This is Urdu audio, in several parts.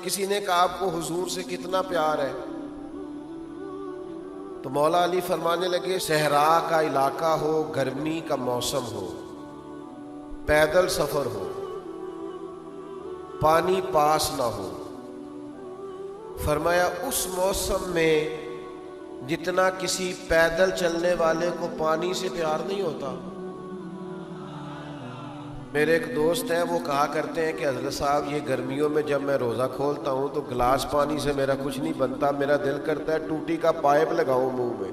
کسی نے کہا آپ کو حضور سے کتنا پیار ہے؟ تو مولا علی فرمانے لگے صحرا کا علاقہ ہو، گرمی کا موسم ہو، پیدل سفر ہو، پانی پاس نہ ہو، فرمایا اس موسم میں جتنا کسی پیدل چلنے والے کو پانی سے پیار نہیں ہوتا۔ میرے ایک دوست ہیں، وہ کہا کرتے ہیں کہ حضرت صاحب یہ گرمیوں میں جب میں روزہ کھولتا ہوں تو گلاس پانی سے میرا کچھ نہیں بنتا، میرا دل کرتا ہے ٹوٹی کا پائپ لگاؤں منہ میں۔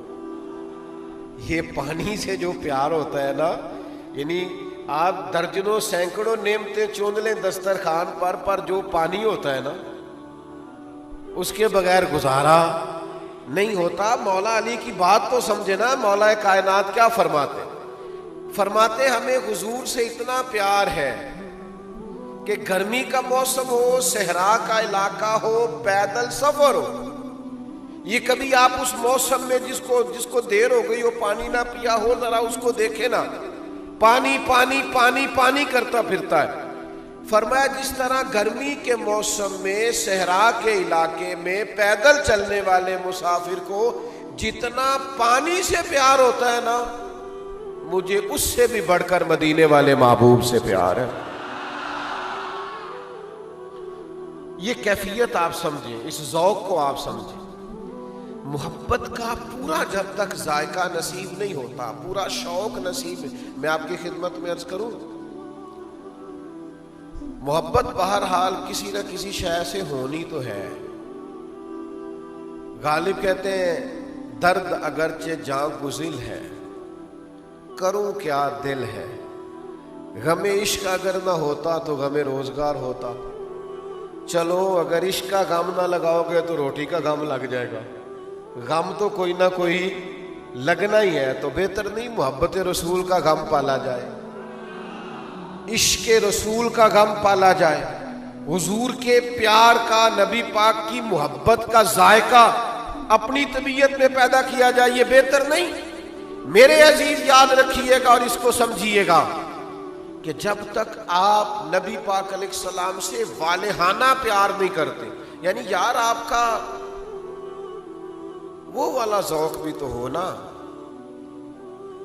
یہ پانی سے جو پیار ہوتا ہے نا، یعنی آپ درجنوں سینکڑوں نعمتیں چون لیں دسترخوان پر جو پانی ہوتا ہے نا اس کے بغیر گزارا نہیں ہوتا۔ مولا علی کی بات تو سمجھے نا، مولا کائنات کیا فرماتے؟ فرماتے ہمیں حضور سے اتنا پیار ہے کہ گرمی کا موسم ہو، صحرا کا علاقہ ہو، پیدل سفر ہو، یہ کبھی آپ اس موسم میں جس کو دیر ہو گئی ہو پانی نہ پیا ہو، ذرا اس کو دیکھے نا، پانی پانی پانی پانی کرتا پھرتا ہے۔ فرمایا جس طرح گرمی کے موسم میں صحرا کے علاقے میں پیدل چلنے والے مسافر کو جتنا پانی سے پیار ہوتا ہے نا، مجھے اس سے بھی بڑھ کر مدینے والے محبوب سے پیار ہے۔ یہ کیفیت آپ سمجھیں، اس ذوق کو آپ سمجھیں۔ محبت کا پورا جب تک ذائقہ نصیب نہیں ہوتا، پورا شوق نصیب، میں آپ کی خدمت میں عرض کروں، محبت بہرحال کسی نہ کسی شے سے ہونی تو ہے۔ غالب کہتے ہیں درد اگرچہ جاں گزل ہے، کروں کیا دل ہے، غم عشق اگر نہ ہوتا تو غم روزگار ہوتا۔ چلو اگر عشق کا غم نہ لگاؤ گے تو روٹی کا غم لگ جائے گا، غم تو کوئی نہ کوئی لگنا ہی ہے، تو بہتر نہیں محبت رسول کا غم پالا جائے، عشق رسول کا غم پالا جائے، حضور کے پیار کا، نبی پاک کی محبت کا ذائقہ اپنی طبیعت میں پیدا کیا جائے، یہ بہتر نہیں؟ میرے عزیز یاد رکھیے گا اور اس کو سمجھیے گا کہ جب تک آپ نبی پاک علیہ السلام سے والہانہ پیار نہیں کرتے، یعنی یار آپ کا وہ والا ذوق بھی تو ہونا،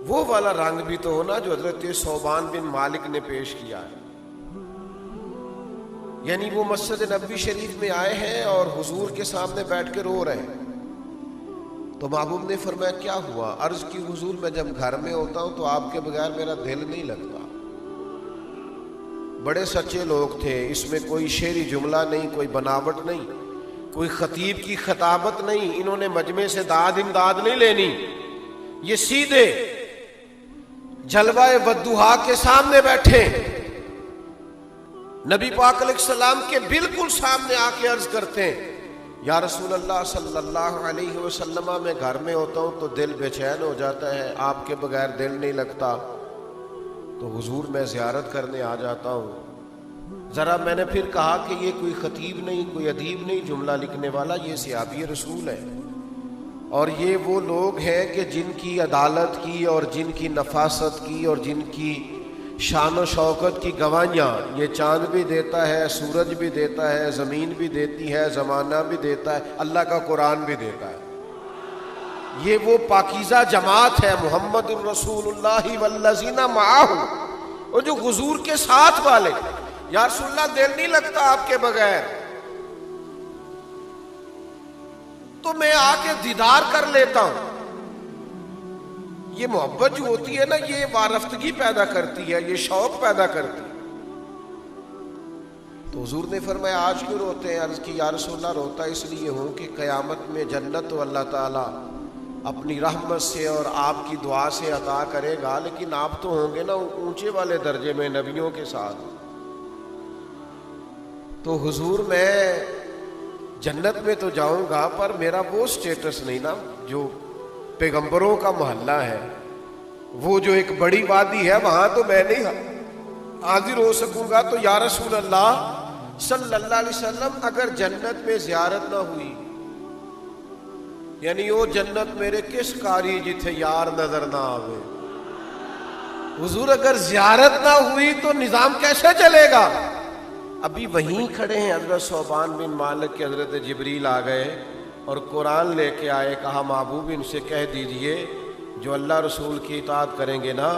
وہ والا رنگ بھی تو ہونا جو حضرت صوبان بن مالک نے پیش کیا ہے۔ یعنی وہ مسجد نبوی شریف میں آئے ہیں اور حضور کے سامنے بیٹھ کے رو رہے ہیں، تو محبوب نے فرمایا کیا ہوا؟ عرض کی حضور میں جب گھر میں ہوتا ہوں تو آپ کے بغیر میرا دل نہیں لگتا۔ بڑے سچے لوگ تھے، اس میں کوئی شعری جملہ نہیں، کوئی بناوٹ نہیں، کوئی خطیب کی خطابت نہیں، انہوں نے مجمع سے داد امداد نہیں لینی، یہ سیدھے جلوہ والضحیٰ کے سامنے بیٹھے، نبی پاک علیہ السلام کے بالکل سامنے آ کے عرض کرتے ہیں یا رسول اللہ صلی اللہ علیہ وسلم، میں گھر میں ہوتا ہوں تو دل بے چین ہو جاتا ہے، آپ کے بغیر دل نہیں لگتا، تو حضور میں زیارت کرنے آ جاتا ہوں۔ ذرا میں نے پھر کہا کہ یہ کوئی خطیب نہیں، کوئی ادیب نہیں جملہ لکھنے والا، یہ صحابی رسول ہے، اور یہ وہ لوگ ہیں کہ جن کی عدالت کی اور جن کی نفاست کی اور جن کی شان و شوکت کی گواہیاں یہ چاند بھی دیتا ہے، سورج بھی دیتا ہے، زمین بھی دیتی ہے، زمانہ بھی دیتا ہے، اللہ کا قرآن بھی دیتا ہے۔ یہ وہ پاکیزہ جماعت ہے، محمد الرسول اللہ والذین معہ، اور جو حضور کے ساتھ والے۔ یا رسول اللہ دل نہیں لگتا آپ کے بغیر، تو میں آ کے دیدار کر لیتا ہوں۔ یہ محبت جو ہوتی ہے نا، یہ وارفتگی پیدا کرتی ہے، یہ شوق پیدا کرتی ہے۔ تو حضور نے فرمایا آج کیوں روتے ہیں؟ عرض کی یا رسول اللہ روتا اس لیے ہوں کہ قیامت میں جنت تو اللہ تعالیٰ اپنی رحمت سے اور آپ کی دعا سے عطا کرے گا، لیکن آپ تو ہوں گے نا اونچے والے درجے میں نبیوں کے ساتھ، تو حضور میں جنت میں تو جاؤں گا پر میرا وہ سٹیٹس نہیں نا جو پیغمبروں کا محلہ ہے، وہ جو ایک بڑی وادی ہے وہاں تو میں نہیں حاضر ہو سکوں گا۔ تو یا رسول اللہ صلی اللہ علیہ وسلم اگر جنت میں زیارت نہ ہوئی، یعنی وہ جنت میرے کس کاری جتھے یار نظر نہ آوے، حضور اگر زیارت نہ ہوئی تو نظام کیسے چلے گا؟ ابھی وہیں کھڑے ہیں حضرت ثوبان بن مالک کے حضرت جبریل آ گئے اور قرآن لے کے آئے. کہا محبوب ان سے کہہ دیجئے جو اللہ رسول کی اطاعت کریں گے نا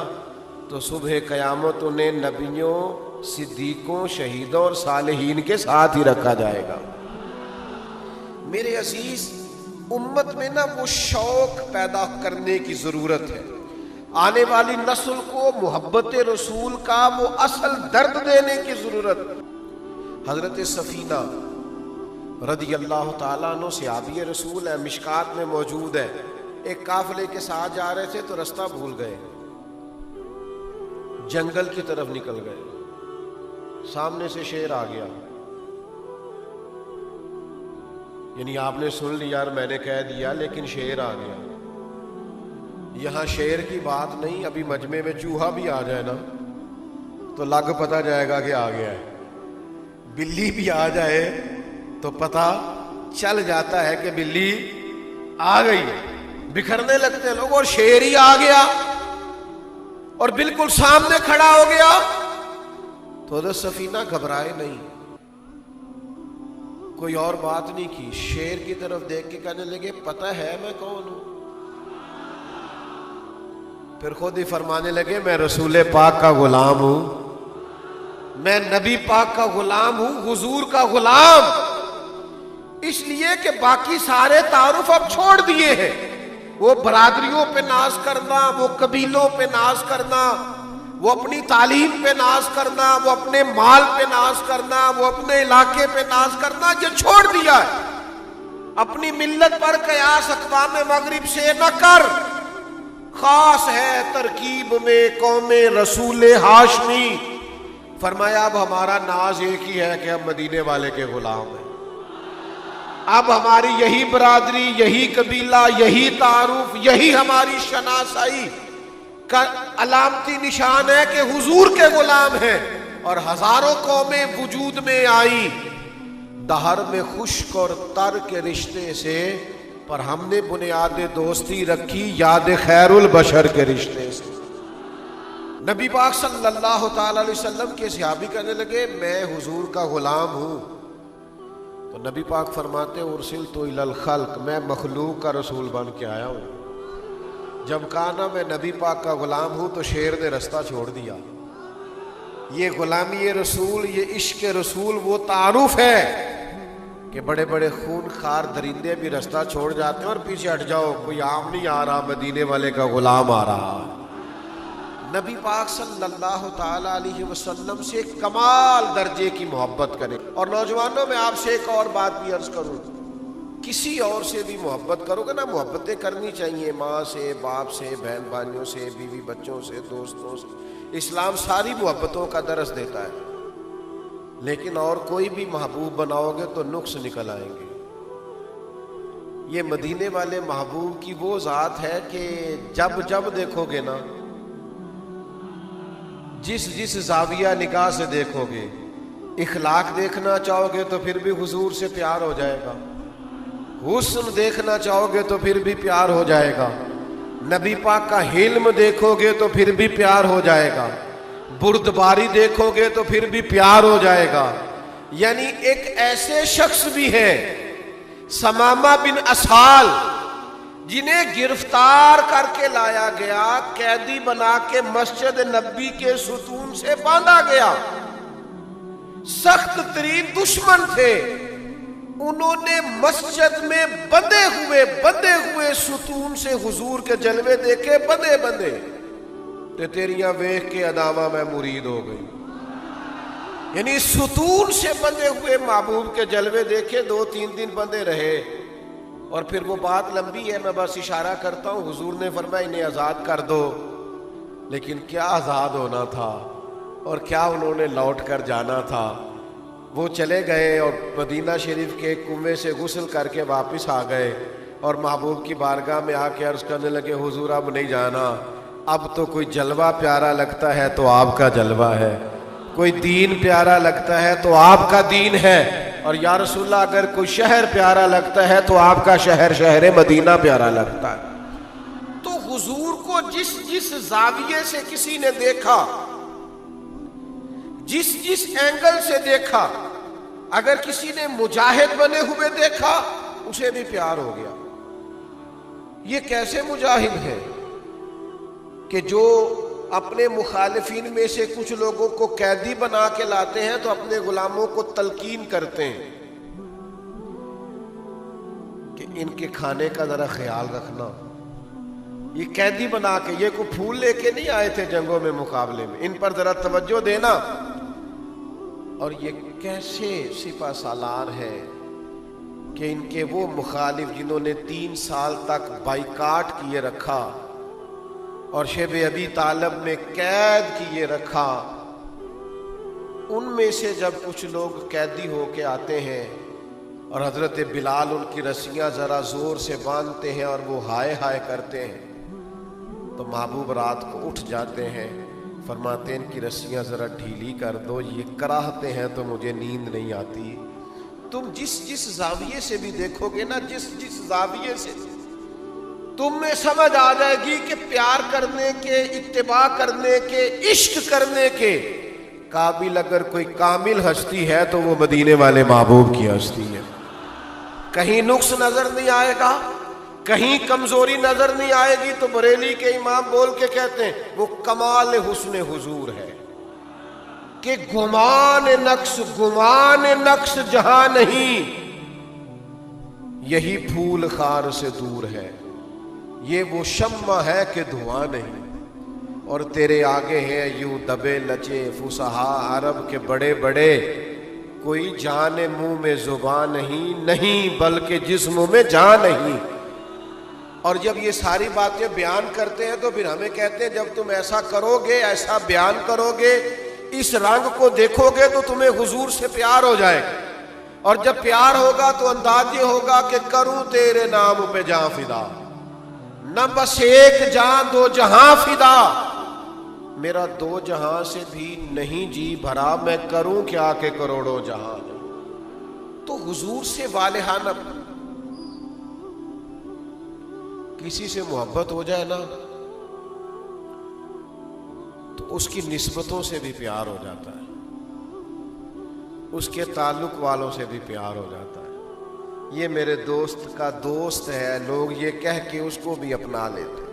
تو صبح قیامت انہیں نبیوں، صدیقوں، شہیدوں اور صالحین کے ساتھ ہی رکھا جائے گا. میرے عزیز، امت میں نا وہ شوق پیدا کرنے کی ضرورت ہے. آنے والی نسل کو محبت رسول کا وہ اصل درد دینے کی ضرورت. حضرت سفینہ رضی اللہ تعالیٰ عنہ صحابی رسول ہے، مشکات میں موجود ہے. ایک قافلے کے ساتھ جا رہے تھے تو رستہ بھول گئے، جنگل کی طرف نکل گئے. سامنے سے شیر آ گیا. یعنی آپ نے سن لیا اور میں نے کہہ دیا، لیکن شیر آ گیا. یہاں شیر کی بات نہیں، ابھی مجمع میں چوہا بھی آ جائے نا تو لگ پتہ جائے گا کہ آ گیا ہے. بلی بھی آ جائے تو پتہ چل جاتا ہے کہ بلی آ گئی ہے. بکھرنے لگتے لوگ، اور شیر ہی آ گیا اور بالکل سامنے کھڑا ہو گیا. تو حضرت سفینہ گھبرائے نہیں، کوئی اور بات نہیں کی. شیر کی طرف دیکھ کے کہنے لگے پتہ ہے میں کون ہوں؟ پھر خود ہی فرمانے لگے میں رسول پاک کا غلام ہوں، میں نبی پاک کا غلام ہوں، حضور کا غلام. اس لیے کہ باقی سارے تعارف اب چھوڑ دیے ہیں. وہ برادریوں پہ ناز کرنا، وہ قبیلوں پہ ناز کرنا، وہ اپنی تعلیم پہ ناز کرنا، وہ اپنے مال پہ ناز کرنا، وہ اپنے علاقے پہ ناز کرنا، یہ چھوڑ دیا ہے. اپنی ملت پر قیاس اقوام مغرب سے نہ کر. خاص ہے ترکیب میں قوم رسول ہاشمی. فرمایا اب ہمارا ناز ایک ہی ہے کہ ہم مدینے والے کے غلام ہیں. اب ہماری یہی برادری، یہی قبیلہ، یہی تعارف، یہی ہماری شناسائی کا علامتی نشان ہے کہ حضور کے غلام ہیں. اور ہزاروں قومیں وجود میں آئیں دہر میں خشک اور تر کے رشتے سے، پر ہم نے بنیاد دوستی رکھی یاد خیر البشر کے رشتے سے. نبی پاک صلی اللہ تعالی علیہ وسلم کے صحابی کہنے لگے میں حضور کا غلام ہوں. تو نبی پاک فرماتے ارسلت الی الخلق، میں مخلوق کا رسول بن کے آیا ہوں. جب کہا نا میں نبی پاک کا غلام ہوں تو شیر نے رستہ چھوڑ دیا. یہ غلامی رسول، یہ عشق رسول وہ تعارف ہے کہ بڑے بڑے خون خار درندے بھی رستہ چھوڑ جاتے ہیں اور پیچھے ہٹ جاؤ، کوئی عام نہیں آ رہا، مدینے والے کا غلام آ رہا. نبی پاک صلی اللہ تعالی علیہ وسلم سے کمال درجے کی محبت کریں. اور نوجوانوں میں آپ سے ایک اور بات بھی عرض کروں، کسی اور سے بھی محبت کرو گے نا، محبتیں کرنی چاہیے، ماں سے، باپ سے، بہن بھائیوں سے، بیوی بچوں سے، دوستوں سے. اسلام ساری محبتوں کا درس دیتا ہے. لیکن اور کوئی بھی محبوب بناؤ گے تو نقص نکل آئیں گے. یہ مدینے والے محبوب کی وہ ذات ہے کہ جب دیکھو گے نا، جس زاویہ نگاہ سے دیکھو گے، اخلاق دیکھنا چاہو گے تو پھر بھی حضور سے پیار ہو جائے گا، حسن دیکھنا چاہو گے تو پھر بھی پیار ہو جائے گا، نبی پاک کا حلم دیکھو گے تو پھر بھی پیار ہو جائے گا، بردباری دیکھو گے تو پھر بھی پیار ہو جائے گا. یعنی ایک ایسے شخص بھی ہیں ثمامہ بن اسال جنہیں گرفتار کر کے لایا گیا، قیدی بنا کے مسجد نبی کے ستون سے باندھا گیا. سخت ترین دشمن تھے، انہوں نے مسجد میں بندھے ہوئے ستون سے حضور کے جلوے دیکھے، بندھے تے تیریاں ویکھ کے اداما میں مرید ہو گئی. یعنی ستون سے بندھے ہوئے محبوب کے جلوے دیکھے، 2-3 دن بندھے رہے. اور پھر وہ بات لمبی ہے، میں بس اشارہ کرتا ہوں. حضور نے فرمایا انہیں آزاد کر دو. لیکن کیا آزاد ہونا تھا اور کیا انہوں نے لوٹ کر جانا تھا. وہ چلے گئے اور مدینہ شریف کے کنویں سے غسل کر کے واپس آ گئے اور محبوب کی بارگاہ میں آ کے عرض کرنے لگے حضور اب نہیں جانا، اب تو کوئی جلوہ پیارا لگتا ہے تو آپ کا جلوہ ہے، کوئی دین پیارا لگتا ہے تو آپ کا دین ہے، اور یا رسول اللہ اگر کوئی شہر پیارا لگتا ہے تو آپ کا شہر مدینہ پیارا لگتا ہے. تو حضور کو جس زاویے سے کسی نے دیکھا، جس جس اینگل سے دیکھا، اگر کسی نے مجاہد بنے ہوئے دیکھا اسے بھی پیار ہو گیا۔ یہ کیسے مجاہد ہے کہ جو اپنے مخالفین میں سے کچھ لوگوں کو قیدی بنا کے لاتے ہیں تو اپنے غلاموں کو تلقین کرتے ہیں کہ ان کے کھانے کا ذرا خیال رکھنا۔ یہ قیدی بنا کے، یہ کوئی پھول لے کے نہیں آئے تھے جنگوں میں مقابلے میں، ان پر ذرا توجہ دینا۔ اور یہ کیسے سپہ سالار ہے کہ ان کے وہ مخالف جنہوں نے 3 سال تک بائیکاٹ کیے رکھا اور شیب ابی طالب میں قید کیے رکھا، ان میں سے جب کچھ لوگ قیدی ہو کے آتے ہیں اور حضرت بلال ان کی رسیاں ذرا زور سے باندھتے ہیں اور وہ ہائے ہائے کرتے ہیں تو محبوب رات کو اٹھ جاتے ہیں، فرماتے ہیں ان کی رسیاں ذرا ڈھیلی کر دو، یہ کراہتے ہیں تو مجھے نیند نہیں آتی۔ تم جس جس زاویے سے بھی دیکھو گے نا، جس جس زاویے سے تم میں سمجھ آ جائے گی کہ پیار کرنے کے، اتباع کرنے کے، عشق کرنے کے قابل اگر کوئی کامل ہستی ہے تو وہ مدینے والے محبوب کی ہستی ہے۔ کہیں نقص نظر نہیں آئے گا، کہیں کمزوری نظر نہیں آئے گی، تو بریلی کے امام بول کے کہتے ہیں وہ کمال حسن حضور ہے کہ گمان نقص جہاں نہیں، یہی پھول خار سے دور ہے، یہ وہ شمع ہے کہ دھواں نہیں، اور تیرے آگے ہیں یوں دبے لچے فصحا عرب کے بڑے بڑے، کوئی جان منہ میں زبان نہیں بلکہ جسم میں جان نہیں۔ اور جب یہ ساری باتیں بیان کرتے ہیں تو پھر ہمیں کہتے ہیں جب تم ایسا کرو گے، ایسا بیان کرو گے، اس رنگ کو دیکھو گے تو تمہیں حضور سے پیار ہو جائے گا، اور جب پیار ہوگا تو انداز یہ ہوگا کہ کروں تیرے نام پہ جاں فدا، نہ بس ایک جاں 2 جہاں فدا، میرا 2 جہاں سے بھی نہیں جی بھرا، میں کروں کیا کہ کروڑوں جہاں۔ تو حضور سے والہانہ کسی سے محبت ہو جائے نا تو اس کی نسبتوں سے بھی پیار ہو جاتا ہے، اس کے تعلق والوں سے بھی پیار ہو جاتا ہے۔ یہ میرے دوست کا دوست ہے، لوگ یہ کہہ کے اس کو بھی اپنا لیتے ہیں۔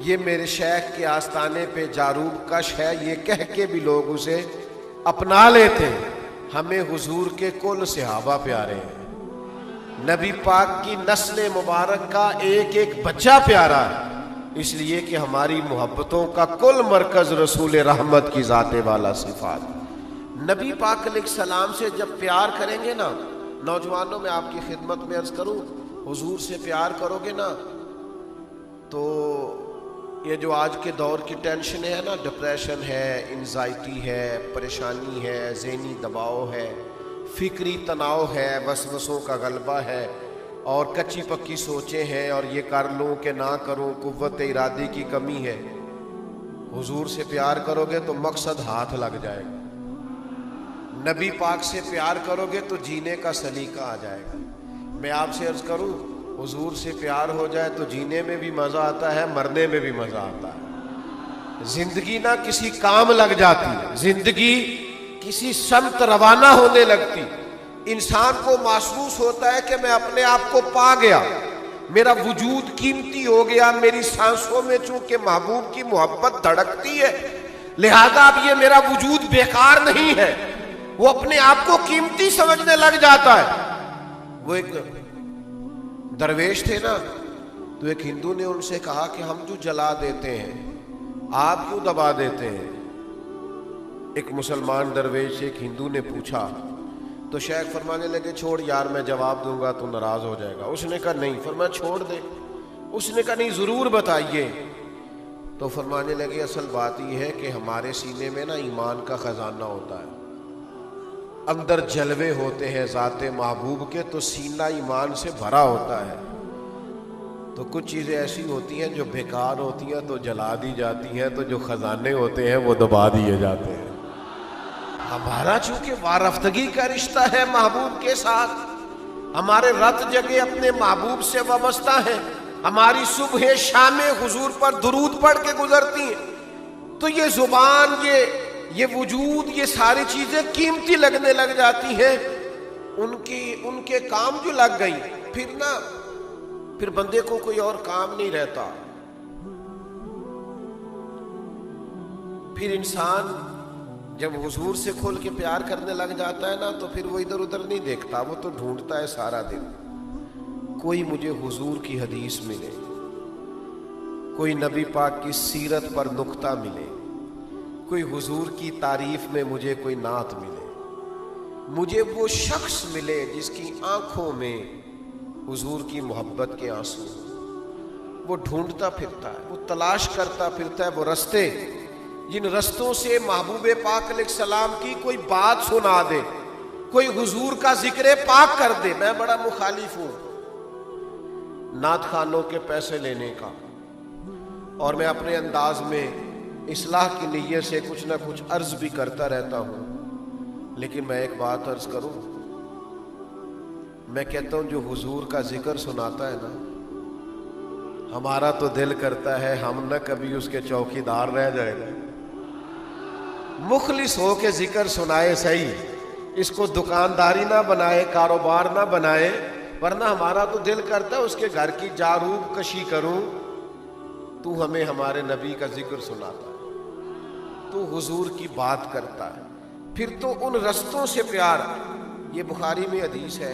یہ میرے شیخ کے آستانے پہ جاروب کش ہے، یہ کہہ کے بھی لوگ اسے اپنا لیتے ہیں۔ ہمیں حضور کے کل صحابہ پیارے ہیں، نبی پاک کی نسل مبارک کا ایک ایک بچہ پیارا ہے، اس لیے کہ ہماری محبتوں کا کل مرکز رسول رحمت کی ذات والا صفات۔ نبی پاک علیہ السلام سے جب پیار کریں گے نا، نوجوانوں میں آپ کی خدمت میں عرض کروں، حضور سے پیار کرو گے نا تو یہ جو آج کے دور کی ٹینشن ہے نا، ڈپریشن ہے، انزائٹی ہے، پریشانی ہے، ذہنی دباؤ ہے، فکری تناؤ ہے، وسوسوں کا غلبہ ہے، اور کچی پکی سوچیں ہیں، اور یہ کر لوں کہ نہ کروں، قوت ارادی کی کمی ہے۔ حضور سے پیار کرو گے تو مقصد ہاتھ لگ جائے گا، نبی پاک سے پیار کرو گے تو جینے کا سلیقہ آ جائے گا۔ میں آپ سے عرض کروں، حضور سے پیار ہو جائے تو جینے میں بھی مزہ آتا ہے، مرنے میں بھی مزہ آتا ہے، زندگی نہ کسی کام لگ جاتی، زندگی کسی سمت روانہ ہونے لگتی، انسان کو محسوس ہوتا ہے کہ میں اپنے آپ کو پا گیا، میرا وجود قیمتی ہو گیا، میری سانسوں میں چونکہ محبوب کی محبت دھڑکتی ہے، لہذا اب یہ میرا وجود بیکار نہیں ہے، وہ اپنے آپ کو قیمتی سمجھنے لگ جاتا ہے۔ وہ ایک درویش تھے نا، تو ایک ہندو نے ان سے کہا کہ ہم جو جلا دیتے ہیں آپ کیوں دبا دیتے ہیں؟ ایک مسلمان درویش سے ایک ہندو نے پوچھا، تو شیخ فرمانے لگے چھوڑ یار، میں جواب دوں گا تو ناراض ہو جائے گا۔ اس نے کہا نہیں، فرمایا چھوڑ دے۔ اس نے کہا نہیں، ضرور بتائیے۔ تو فرمانے لگے اصل بات یہ ہے کہ ہمارے سینے میں نا ایمان کا خزانہ ہوتا ہے، اندر جلوے ہوتے ہیں ذات محبوب کے، تو سینہ ایمان سے بھرا ہوتا ہے، تو کچھ چیزیں ایسی ہوتی ہیں جو بیکار ہوتی ہیں تو جلا دی جاتی ہیں، تو جو خزانے ہوتے ہیں وہ دبا دیے جاتے ہیں۔ ہمارا چونکہ وارفتگی کا رشتہ ہے محبوب کے ساتھ، ہمارے رت جگہ اپنے محبوب سے وابستہ ہیں، ہماری صبح شام حضور پر درود پڑھ کے گزرتی ہیں، تو یہ زبان، یہ یہ وجود، یہ ساری چیزیں قیمتی لگنے لگ جاتی ہیں، ان کے کام جو لگ گئی، پھر بندے کو کوئی اور کام نہیں رہتا. پھر انسان جب حضور سے کھل کے پیار کرنے لگ جاتا ہے نا، تو پھر وہ ادھر ادھر نہیں دیکھتا، وہ تو ڈھونڈتا ہے سارا دن. کوئی مجھے حضور کی حدیث ملے، کوئی نبی پاک کی سیرت پر نقطہ ملے، کوئی حضور کی تعریف میں مجھے کوئی نعت ملے، مجھے وہ شخص ملے جس کی آنکھوں میں حضور کی محبت کے آنسو. وہ ڈھونڈتا پھرتا ہے، وہ تلاش کرتا پھرتا ہے وہ رستے جن رستوں سے محبوب پاک علیہ السلام کی کوئی بات سنا دے، کوئی حضور کا ذکر پاک کر دے. میں بڑا مخالف ہوں نعت خانوں کے پیسے لینے کا، اور میں اپنے انداز میں اصلاح کی نیت سے کچھ نہ کچھ عرض بھی کرتا رہتا ہوں. لیکن میں ایک بات عرض کروں، میں کہتا ہوں جو حضور کا ذکر سناتا ہے نا، ہمارا تو دل کرتا ہے ہم نہ کبھی اس کے چوکیدار رہ جائے گا. مخلص ہو کے ذکر سنائے صحیح، اس کو دکانداری نہ بنائے، کاروبار نہ بنائے، ورنہ ہمارا تو دل کرتا ہے اس کے گھر کی جاروب کشی کروں. تو ہمیں ہمارے نبی کا ذکر سناتا ہے، تو حضور کی بات کرتا ہے، پھر تو ان رستوں سے پیار. یہ بخاری میں حدیث ہے،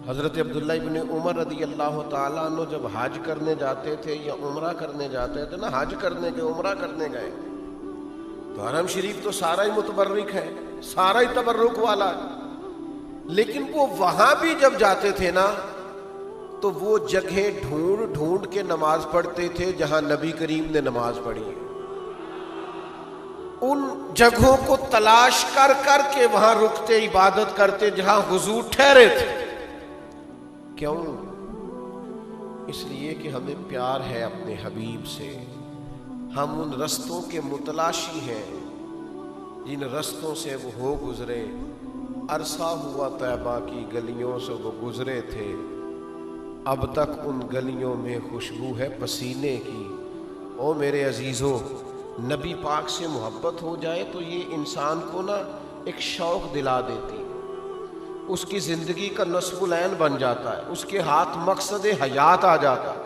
حضرت عبداللہ ابن عمر رضی اللہ تعالیٰ عنہ جب حج کرنے جاتے تھے یا عمرہ کرنے جاتے تھے نا، حج کرنے گئے، عمرہ کرنے گئے، تو حرم شریف تو سارا ہی متبرک ہے، سارا ہی تبرک والا ہے. لیکن وہ وہاں بھی جب جاتے تھے نا، تو وہ جگہ ڈھونڈ ڈھونڈ کے نماز پڑھتے تھے جہاں نبی کریم نے نماز پڑھی ہے. ان جگہوں کو تلاش کر کر کے وہاں رکتے، عبادت کرتے جہاں حضور ٹھہرے تھے. کیوں؟ اس لیے کہ ہمیں پیار ہے اپنے حبیب سے. ہم ان رستوں کے متلاشی ہیں جن رستوں سے وہ ہو گزرے. عرصہ ہوا طیبہ کی گلیوں سے وہ گزرے تھے، اب تک ان گلیوں میں خوشبو ہے پسینے کی. او میرے عزیزو، نبی پاک سے محبت ہو جائے تو یہ انسان کو نا ایک شوق دلا دیتی، اس کی زندگی کا نصب العین بن جاتا ہے، اس کے ہاتھ مقصد حیات آ جاتا ہے.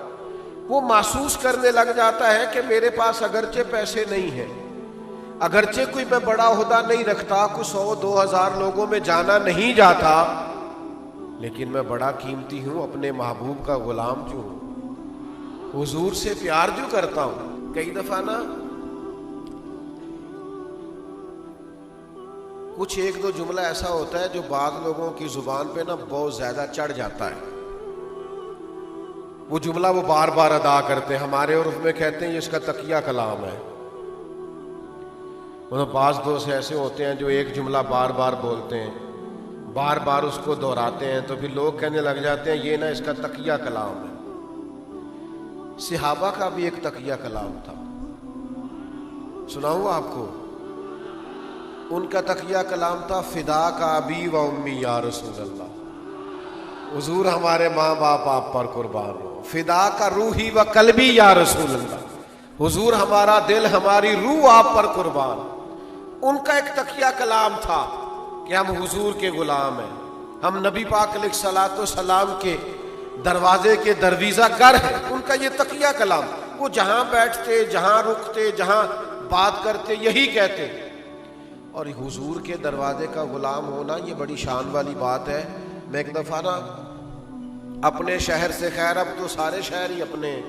وہ محسوس کرنے لگ جاتا ہے کہ میرے پاس اگرچہ پیسے نہیں ہیں، اگرچہ کوئی میں بڑا عہدہ نہیں رکھتا، کوئی 100-2000 لوگوں میں جانا نہیں جاتا، لیکن میں بڑا قیمتی ہوں، اپنے محبوب کا غلام جو ہوں، حضور سے پیار جو کرتا ہوں. کئی دفعہ نا کچھ ایک دو جملہ ایسا ہوتا ہے جو بعض لوگوں کی زبان پہ نا بہت زیادہ چڑھ جاتا ہے. وہ جملہ وہ بار بار ادا کرتے ہیں، ہمارے عرف میں کہتے ہیں یہ اس کا تقیہ کلام ہے. بعض دوست ایسے ہوتے ہیں جو ایک جملہ بار بار بولتے ہیں، بار بار اس کو دہراتے ہیں، تو پھر لوگ کہنے لگ جاتے ہیں یہ نا اس کا تقیہ کلام ہے. صحابہ کا بھی ایک تقیہ کلام تھا، سناؤں آپ کو. ان کا تقیہ کلام تھا فدا کا ابی و امی یا رسول اللہ. حضور ہمارے ماں باپ آپ پر قربان ہو. فدا کا روحی و قلبی یا رسول اللہ. حضور ہمارا دل ہماری روح آپ پر قربان. ان کا ایک تقیہ کلام تھا کہ ہم حضور کے غلام ہیں، ہم نبی پاک علیہ الصلوۃ والسلام کے دروازے کے درویزہ گر ہیں. ان کا یہ تقیہ کلام، وہ جہاں بیٹھتے، جہاں رکتے، جہاں بات کرتے یہی کہتے. اور حضور کے دروازے کا غلام ہونا یہ بڑی شان والی بات ہے. میں ایک دفعہ نا اپنے شہر سے، خیر اب تو سارے شہر ہی اپنے،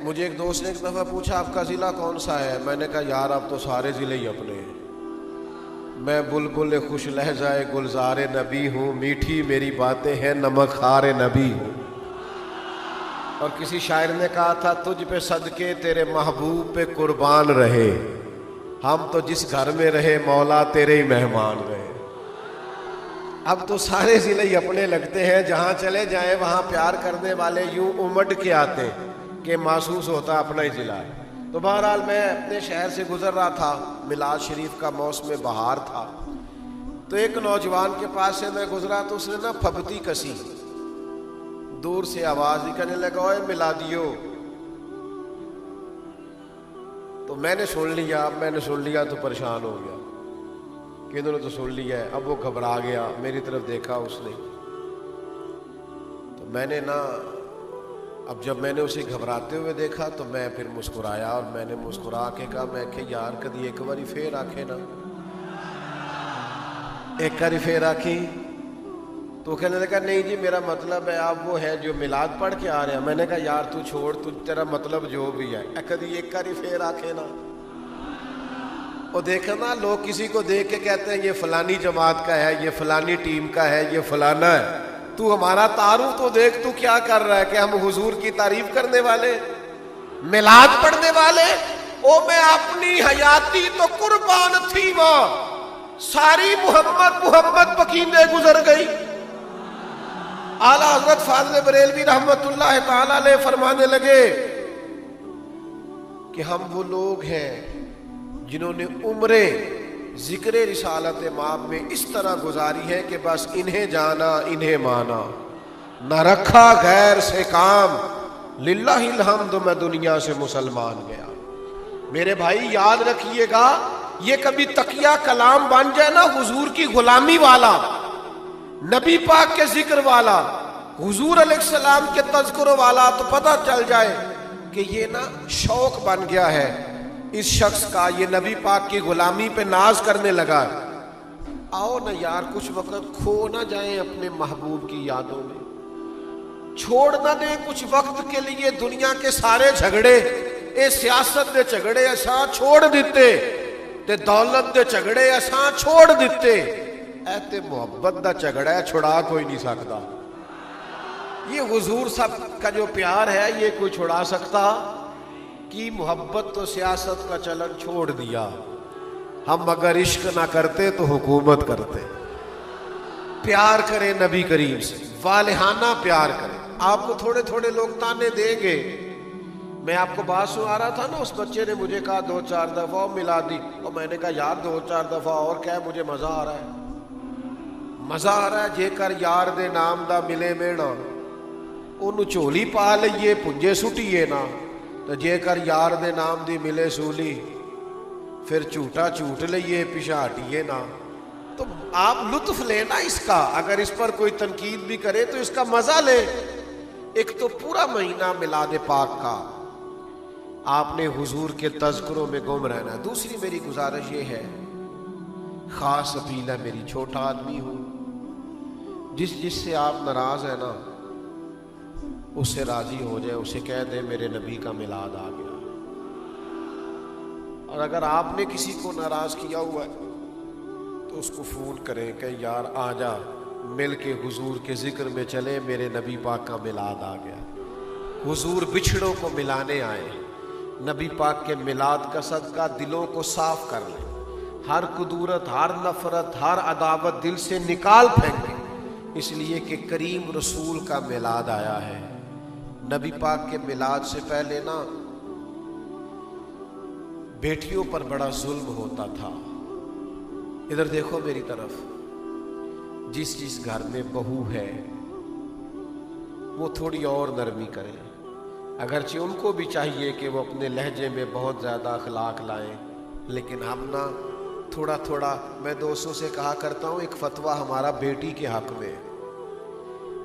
مجھے ایک دوست نے ایک دفعہ پوچھا آپ کا ضلع کون سا ہے؟ میں نے کہا یار اب تو سارے ضلع ہی اپنے ہیں. میں بلبل خوش لہجہ گلزار نبی ہوں، میٹھی میری باتیں ہیں نمک خار نبی ہوں. اور کسی شاعر نے کہا تھا تجھ پہ صدقے تیرے محبوب پہ قربان رہے، ہم تو جس گھر میں رہے مولا تیرے ہی مہمان رہے. اب تو سارے ضلع ہی اپنے لگتے ہیں، جہاں چلے جائیں وہاں پیار کرنے والے یوں امٹ کے آتے کہ محسوس ہوتا اپنا ہی ضلع ہے. تو بہرحال میں اپنے شہر سے گزر رہا تھا، میلاد شریف کا موسم بہار تھا، تو ایک نوجوان کے پاس سے میں گزرا تو اس نے نا پھبتی کسی، دور سے آواز ہی کرنے لگا اوے میلادیو. تو میں نے سن لیا. اب میں نے سن لیا تو پریشان ہو گیا کہ انہوں نے تو سن لیا ہے. اب وہ گھبرا گیا, میری طرف دیکھا اس نے, تو میں نے اب جب میں نے اسے گھبراتے ہوئے دیکھا تو میں پھر مسکرایا, اور میں نے مسکرا کے کہا, میں کہ یار کدی ایک باری پھر آکھے نا, ایک باری پھر آکھی. تو کہنے لگا نہیں جی میرا مطلب ہے آپ وہ ہے جو میلاد پڑھ کے آ رہے ہیں. میں نے کہا یار تو چھوڑ, تیرا مطلب جو بھی ہے, کدی ایک باری پھر آکھے نا. وہ دیکھا نا, لوگ کسی کو دیکھ کے کہتے ہیں یہ فلانی جماعت کا ہے, یہ فلانی ٹیم کا ہے, یہ فلانا ہے. تو ہمارا تعارف تو دیکھ, تو کیا کر رہا ہے کہ ہم حضور کی تعریف کرنے والے, میلاد پڑھنے والے. او میں اپنی حیاتی تو قربان تھی, ماں ساری محمد پکیندے گزر گئی. اعلیٰ حضرت فاضل بریلوی رحمت اللہ تعالی علیہ فرمانے لگے کہ ہم وہ لوگ ہیں جنہوں نے عمریں ذکر رسالت مآب میں اس طرح گزاری ہے کہ بس انہیں جانا انہیں مانا, نہ رکھا غیر سے کام, للہ الحمد میں دنیا سے مسلمان گیا. میرے بھائی یاد رکھیے گا, یہ کبھی تقیہ کلام بن جائے نا حضور کی غلامی والا, نبی پاک کے ذکر والا, حضور علیہ السلام کے تذکر والا, تو پتہ چل جائے کہ یہ نا شوق بن گیا ہے اس شخص کا, یہ نبی پاک کی غلامی پہ ناز کرنے لگا. آؤ نا یار کچھ وقت کھو نہ جائیں اپنے محبوب کی یادوں میں, چھوڑ نہ دیں کچھ وقت کے لیے دنیا کے سارے جھگڑے. اے سیاست دے جھگڑے اساں چھوڑ دیتے, تے دولت دے جھگڑے اساں چھوڑ دیتے, اے تے محبت دا جھگڑا ہے چھڑا کوئی نہیں سکتا. یہ حضور سب کا جو پیار ہے یہ کوئی چھڑا سکتا کی محبت تو سیاست کا چلن چھوڑ دیا. ہم اگر عشق نہ کرتے تو حکومت کرتے. پیار کریں نبی کریم سے, والہانہ پیار کریں. آپ کو تھوڑے تھوڑے لوگ تانے دیں گے. میں آپ کو بات سنا رہا تھا نا, اس بچے نے مجھے کہا 2-4 دفعہ ملا دی, اور میں نے کہا یار 2-4 دفعہ اور کیا ہے, مجھے مزہ آ رہا ہے, مزہ آ رہا ہے. جے کر یار دے نام دا ملے مینا, انہوں چولی پا لئیے پنجے سٹیے نا, تو جے کر یار دے نام دی ملے سولی, پھر جھوٹا جھوٹ لئیے پیچھا ہٹیے نا. تو آپ لطف لینا اس کا, اگر اس پر کوئی تنقید بھی کرے تو اس کا مزہ لے. ایک تو پورا مہینہ میلاد پاک کا آپ نے حضور کے تذکروں میں گم رہنا. دوسری میری گزارش یہ ہے, خاص اپیل ہے میری, چھوٹا آدمی ہوں, جس سے آپ ناراض ہیں نا اس سے راضی ہو جائے, اسے کہہ دے میرے نبی کا میلاد آ گیا. اور اگر آپ نے کسی کو ناراض کیا ہوا ہے تو اس کو فون کریں کہ یار آ جا, مل کے حضور کے ذکر میں چلے, میرے نبی پاک کا میلاد آ گیا. حضور بچھڑوں کو ملانے آئے. نبی پاک کے میلاد کا صدقہ دلوں کو صاف کر لیں, ہر کدورت, ہر نفرت, ہر عداوت دل سے نکال پھینکیں, اس لیے کہ کریم رسول کا میلاد آیا ہے. نبی پاک کے میلاد سے پہلے نا بیٹیوں پر بڑا ظلم ہوتا تھا. ادھر دیکھو میری طرف, جس گھر میں بہو ہے وہ تھوڑی اور نرمی کرے, اگرچہ ان کو بھی چاہیے کہ وہ اپنے لہجے میں بہت زیادہ اخلاق لائیں, لیکن ہم نا تھوڑا تھوڑا, میں دوستوں سے کہا کرتا ہوں ایک فتویٰ ہمارا بیٹی کے حق میں,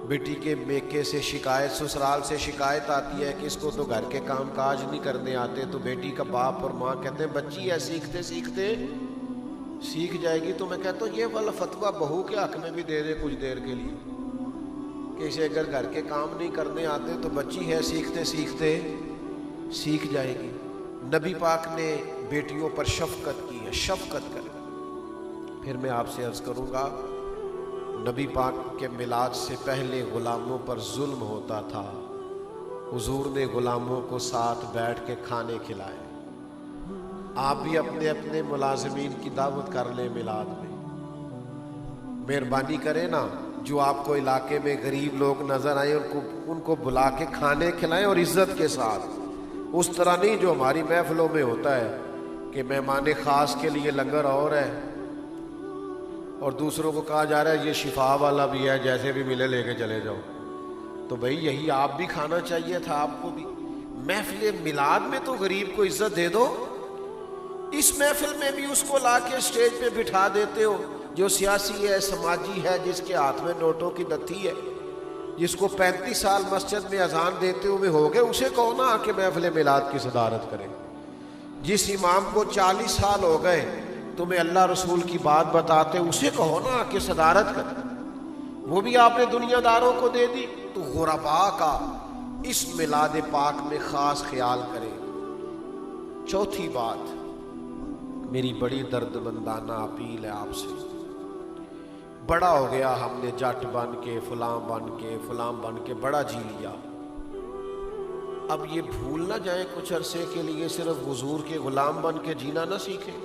بیٹی کے میکے سے شکایت, سسرال سے شکایت آتی ہے کہ اس کو تو گھر کے کام کاج نہیں کرنے آتے, تو بیٹی کا باپ اور ماں کہتے ہیں بچی ہے سیکھتے سیکھتے سیکھ جائے گی. تو میں کہتا ہوں یہ والا فتویٰ بہو کے حق میں بھی دے دے کچھ دیر کے لیے, کہ اسے اگر گھر کے کام نہیں کرنے آتے تو بچی ہے سیکھتے سیکھتے سیکھ جائے گی. نبی پاک نے بیٹیوں پر شفقت کی ہے, شفقت کرے. پھر میں آپ سے عرض کروں گا, نبی پاک کے میلاد سے پہلے غلاموں پر ظلم ہوتا تھا. حضور نے غلاموں کو ساتھ بیٹھ کے کھانے کھلائے. آپ بھی اپنے اپنے ملازمین کی دعوت کر لیں میلاد میں, مہربانی کریں نا, جو آپ کو علاقے میں غریب لوگ نظر آئیں ان کو بلا کے کھانے کھلائیں, اور عزت کے ساتھ. اس طرح نہیں جو ہماری محفلوں میں ہوتا ہے کہ مہمان خاص کے لیے لنگر اور ہے اور دوسروں کو کہا جا رہا ہے یہ شفا والا بھی ہے, جیسے بھی ملے لے کے چلے جاؤ. تو بھئی یہی آپ بھی کھانا چاہیے تھا آپ کو بھی. محفل میلاد میں تو غریب کو عزت دے دو, اس محفل میں بھی اس کو لا کے اسٹیج پہ بٹھا دیتے ہو جو سیاسی ہے، سماجی ہے، جس کے ہاتھ میں نوٹوں کی دتھی ہے، جس کو 35 سال مسجد میں اذان دیتے ہوئے ہو گئے، اسے کہو نا آ کے محفل میلاد کی صدارت کرے۔ جس امام کو 40 سال ہو گئے تمہیں اللہ رسول کی بات بتاتے، اسے کہو نا آ کے صدارت کرے۔ وہ بھی آپ نے دنیا داروں کو دے دی، تو غرباء کا اس میلاد پاک میں خاص خیال کریں۔ چوتھی بات، میری بڑی درد مندانہ اپیل ہے آپ سے، بڑا ہو گیا ہم نے جٹ بن کے فلاں بن کے بڑا جی لیا، اب یہ بھول نہ جائیں کچھ عرصے کے لیے صرف حضور کے غلام بن کے جینا نہ سیکھیں۔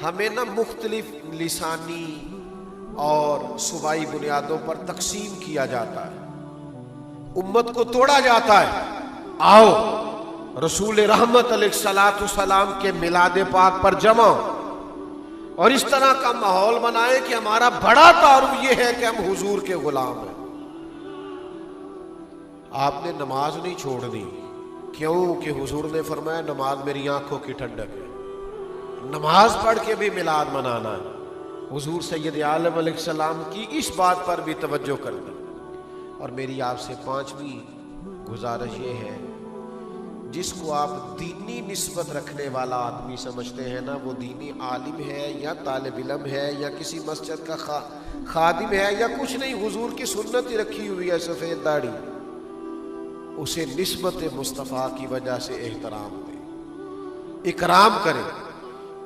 ہمیں نہ مختلف لسانی اور صوبائی بنیادوں پر تقسیم کیا جاتا ہے، امت کو توڑا جاتا ہے۔ آؤ رسول رحمت علیہ السلام کے میلاد پاک پر جمع اور اس طرح کا ماحول بنائے کہ ہمارا بڑا تعارف یہ ہے کہ ہم حضور کے غلام ہیں۔ آپ نے نماز نہیں چھوڑنی، کیوں کہ حضور نے فرمایا نماز میری آنکھوں کی ٹھنڈک ہے، نماز پڑھ کے بھی میلاد منانا ہے۔ حضور سید عالم علیہ السلام کی اس بات پر بھی توجہ کرنا۔ اور میری آپ سے 5ویں گزارش یہ ہے، جس کو آپ دینی نسبت رکھنے والا آدمی سمجھتے ہیں نا، وہ دینی عالم ہے یا طالب علم ہے یا کسی مسجد کا خادم ہے یا کچھ نہیں، حضور کی سنت ہی رکھی ہوئی ہے سفید داڑھی، اسے نسبت مصطفیٰ کی وجہ سے احترام دیں، اکرام کریں،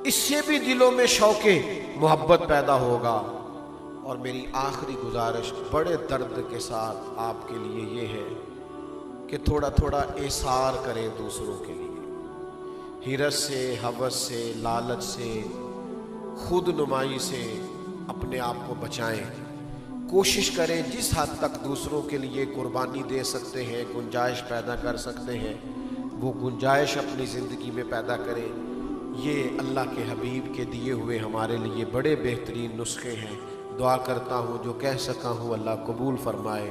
اس سے بھی دلوں میں شوق محبت پیدا ہوگا۔ اور میری آخری گزارش بڑے درد کے ساتھ آپ کے لیے یہ ہے کہ تھوڑا تھوڑا ایثار کریں دوسروں کے لیے، حرص سے، ہوس سے، لالچ سے، خود نمائی سے اپنے آپ کو بچائیں۔ کوشش کریں جس حد تک دوسروں کے لیے قربانی دے سکتے ہیں، گنجائش پیدا کر سکتے ہیں، وہ گنجائش اپنی زندگی میں پیدا کریں۔ یہ اللہ کے حبیب کے دیے ہوئے ہمارے لیے بڑے بہترین نسخے ہیں۔ دعا کرتا ہوں جو کہہ سکا ہوں اللہ قبول فرمائے۔